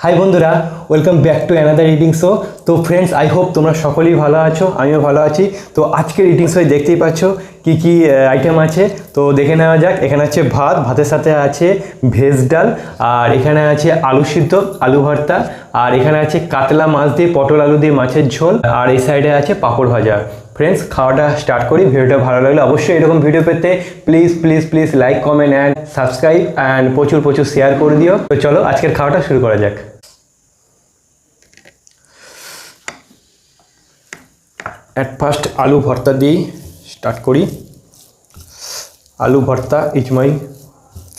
High বন্ধুরা, welcome back to another eating show. তো friends, I hope তোমরা সকলেই ভালো আছো, আমিও ভালো আছি। তো আজকের ইটিং শোয় দেখতেই পাচ্ছ কি কি আইটেম আছে, তো দেখে নেওয়া যাক। এখানে আছে ভাত, ভাতের সাথে আছে ভেজ ডাল, আর এখানে আছে আলু সিদ্ধ, আলু ভর্তা, আর এখানে আছে কাতলা মাছ দিয়ে পটল আলু দিয়ে মাছের ঝোল, আর এই সাইডে আছে পাঁপড় ভাজা। ফ্রেন্ডস, খাওয়াটা স্টার্ট করি। ভিডিওটা ভালো লাগলে অবশ্যই এরকম ভিডিও পেতে please please please like, comment and subscribe and প্রচুর প্রচুর শেয়ার করে দিও। তো চলো আজকের খাওয়াটা শুরু করা যাক। অ্যাট ফার্স্ট আলু ভর্তা দিয়েই স্টার্ট করি। আলু ভর্তা ইজ মাই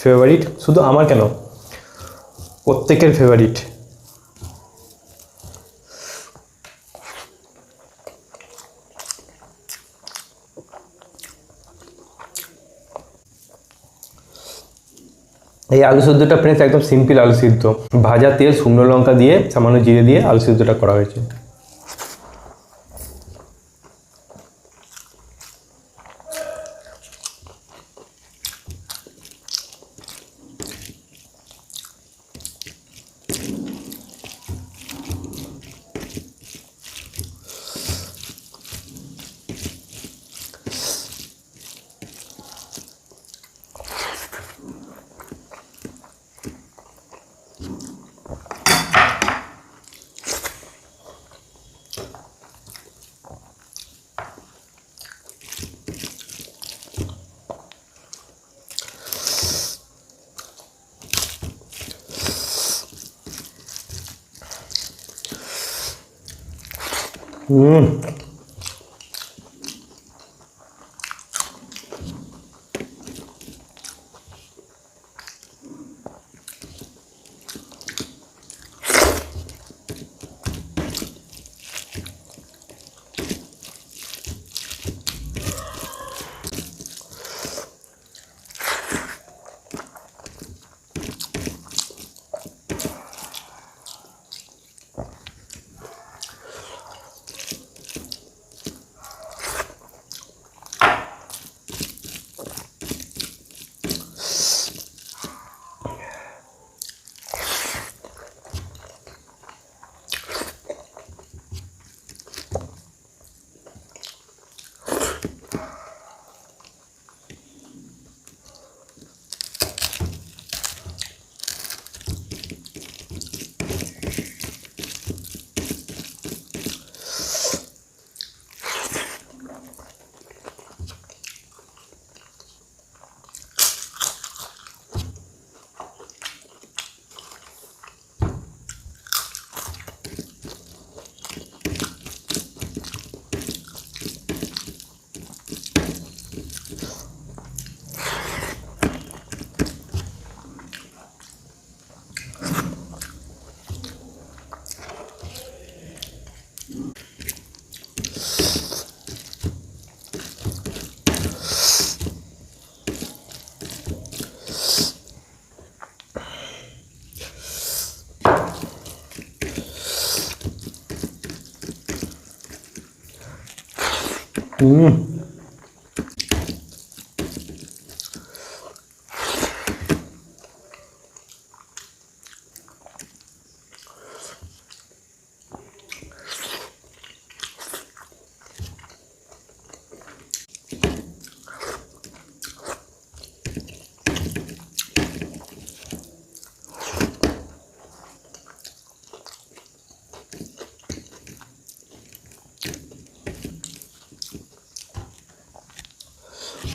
ফেভারিট, শুধু আমার কেন, প্রত্যেকের ফেভারিট। এই আলু সিদ্ধটা ফ্রেন্ডস একদম সিম্পল আলু সিদ্ধ, ভাজা তেল, শুকনো লঙ্কা দিয়ে সামান্য জিরে দিয়ে আলু সিদ্ধটা করা হয়েছে।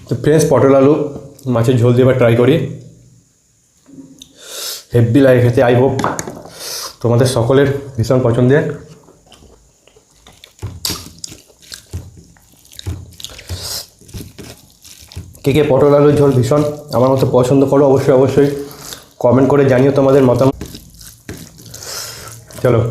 তো ফ্রেশ পটল আলু মাছের ঝোল দিয়ে এবার ট্রাই করি। হেভি লাগে খেতে, আই হোপ তোমাদের সকলের ভীষণ পছন্দের। কে কে পটল আলুর ঝোল ভীষণ আমার মতো পছন্দ করো, অবশ্যই অবশ্যই কমেন্ট করে জানিও তোমাদের মতামত। চলো।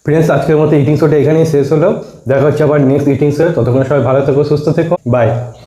ফ্রেন্ডস, আজকের মতো ইটিং শোটা এখানেই শেষ হলো। দেখা হচ্ছে আবার নেক্সট ইটিং শো। ততক্ষণ সবাই ভালো থেকো, সুস্থ থেকো, বাই।